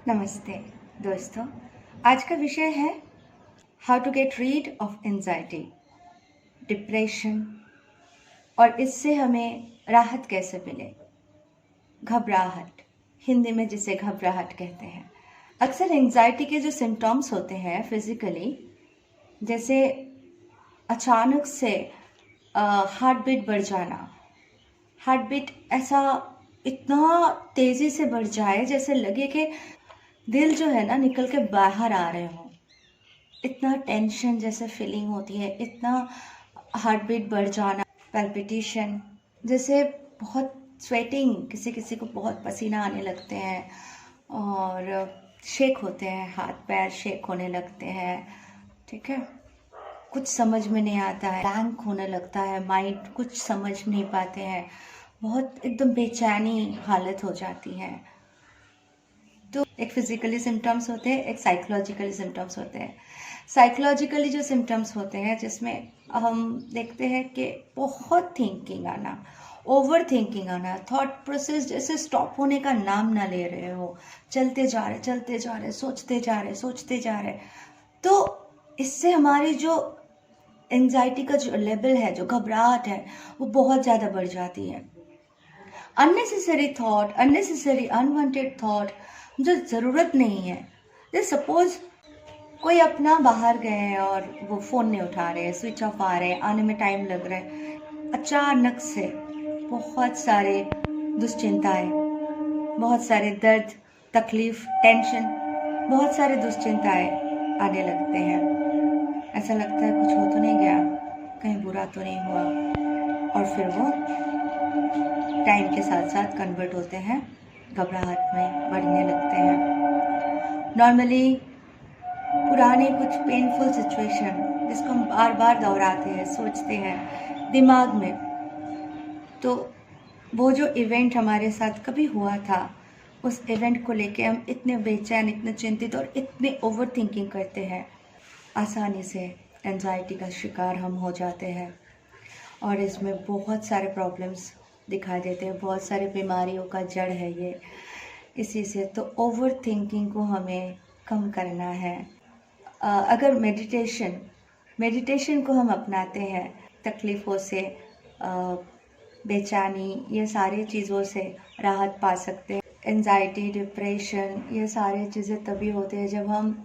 नमस्ते दोस्तों। आज का विषय है how to get rid of anxiety, depression और इससे हमें राहत कैसे मिले। घबराहट, हिंदी में जिसे घबराहट कहते हैं। अक्सर एंजाइटी के जो सिम्टम्स होते हैं फिजिकली, जैसे अचानक से हार्ट बीट बढ़ जाना, हार्ट बीट ऐसा इतना तेज़ी से बढ़ जाए जैसे लगे कि दिल जो है ना निकल के बाहर आ रहे हो। इतना टेंशन जैसे फीलिंग होती है, इतना हार्ट बीट बढ़ जाना, पैल्पिटेशन, जैसे बहुत स्वेटिंग, किसी किसी को बहुत पसीना आने लगते हैं और शेक होते हैं, हाथ पैर शेक होने लगते हैं। ठीक है, कुछ समझ में नहीं आता है, ब्लैंक होने लगता है माइंड, कुछ समझ नहीं पाते हैं, बहुत एकदम बेचैनी हालत हो जाती है। तो एक फिजिकली सिम्टम्स होते हैं, एक साइकोलॉजिकली सिम्टम्स होते हैं। साइकोलॉजिकली जो सिम्टम्स होते हैं जिसमें हम देखते हैं कि बहुत थिंकिंग आना, ओवर थिंकिंग आना, थॉट प्रोसेस जैसे स्टॉप होने का नाम ना ले रहे हो, चलते जा रहे, सोचते जा रहे। तो इससे हमारी जो एंजाइटी का जो लेवल है, जो घबराहट है, वो बहुत ज़्यादा बढ़ जाती है। Unnecessary thought, unnecessary unwanted thought जो ज़रूरत नहीं है। जैसे सपोज कोई अपना बाहर गए हैं और वो फ़ोन नहीं उठा रहे, स्विच ऑफ आ रहे हैं, आने में टाइम लग रहा है, अचानक से बहुत सारे दुश्चिंताएं, बहुत सारे दर्द, तकलीफ, टेंशन, बहुत सारे दुश्चिंताएं आने लगते हैं। ऐसा लगता है कुछ हो तो नहीं गया, कहीं बुरा तो नहीं हुआ, और फिर वो टाइम के साथ साथ कन्वर्ट होते हैं, घबराहट में बढ़ने लगते हैं। नॉर्मली पुराने कुछ पेनफुल सिचुएशन जिसको हम बार बार दोहराते हैं, सोचते हैं दिमाग में, तो वो जो इवेंट हमारे साथ कभी हुआ था, उस इवेंट को लेके हम इतने बेचैन, इतने चिंतित और इतने ओवर थिंकिंग करते हैं, आसानी से एंजाइटी का शिकार हम हो जाते हैं। और इसमें बहुत सारे प्रॉब्लम्स दिखाई देते हैं, बहुत सारे बीमारियों का जड़ है ये। इसी से तो ओवर थिंकिंग को हमें कम करना है। अगर मेडिटेशन को हम अपनाते हैं, तकलीफ़ों से, बेचैनी, ये सारी चीज़ों से राहत पा सकते हैं। एंजाइटी, डिप्रेशन, ये सारी चीज़ें तभी होते हैं जब हम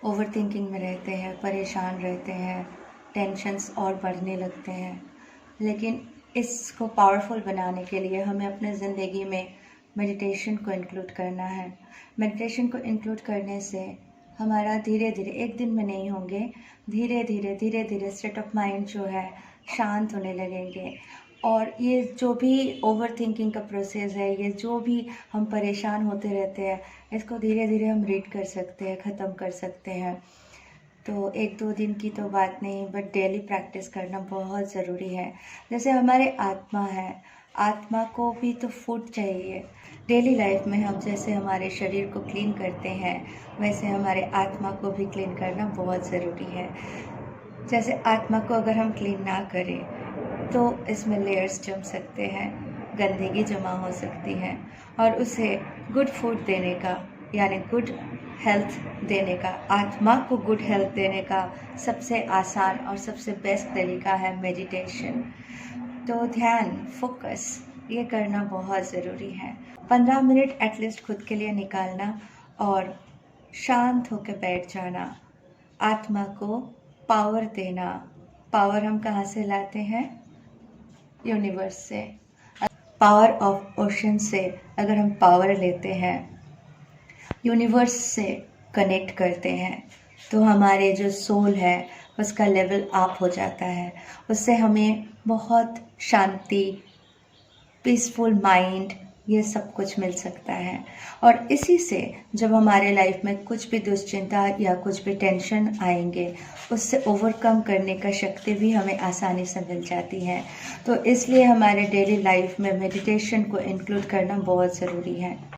ओवर थिंकिंग में रहते हैं, परेशान रहते हैं, टेंशन्स और बढ़ने लगते हैं। लेकिन इसको पावरफुल बनाने के लिए हमें अपने ज़िंदगी में मेडिटेशन को इंक्लूड करना है। मेडिटेशन को इंक्लूड करने से हमारा धीरे धीरे, एक दिन में नहीं होंगे, धीरे धीरे स्टेट ऑफ माइंड जो है शांत होने लगेंगे। और ये जो भी ओवर थिंकिंग का प्रोसेस है, ये जो भी हम परेशान होते रहते हैं, इसको धीरे धीरे हम रीड कर सकते हैं, ख़त्म कर सकते हैं। तो एक दो दिन की तो बात नहीं, बट डेली प्रैक्टिस करना बहुत ज़रूरी है। जैसे हमारे आत्मा है, आत्मा को भी तो फूड चाहिए। डेली लाइफ में हम जैसे हमारे शरीर को क्लीन करते हैं, वैसे हमारे आत्मा को भी क्लीन करना बहुत ज़रूरी है। जैसे आत्मा को अगर हम क्लीन ना करें तो इसमें लेयर्स जम सकते हैं, गंदगी जमा हो सकती है, और उसे गुड फूड देने का, यानी गुड हेल्थ देने का, आत्मा को गुड हेल्थ देने का सबसे आसान और सबसे बेस्ट तरीका है मेडिटेशन। तो ध्यान, फोकस, ये करना बहुत ज़रूरी है। 15 मिनट एटलीस्ट खुद के लिए निकालना और शांत होकर बैठ जाना, आत्मा को पावर देना। पावर हम कहाँ से लाते हैं? यूनिवर्स से, पावर ऑफ ओशन से। अगर हम पावर लेते हैं, यूनिवर्स से कनेक्ट करते हैं, तो हमारे जो सोल है उसका लेवल अप हो जाता है। उससे हमें बहुत शांति, पीसफुल माइंड, ये सब कुछ मिल सकता है। और इसी से जब हमारे लाइफ में कुछ भी दुश्चिंता या कुछ भी टेंशन आएंगे, उससे ओवरकम करने का शक्ति भी हमें आसानी से मिल जाती है। तो इसलिए हमारे डेली लाइफ में मेडिटेशन को इंक्लूड करना बहुत ज़रूरी है।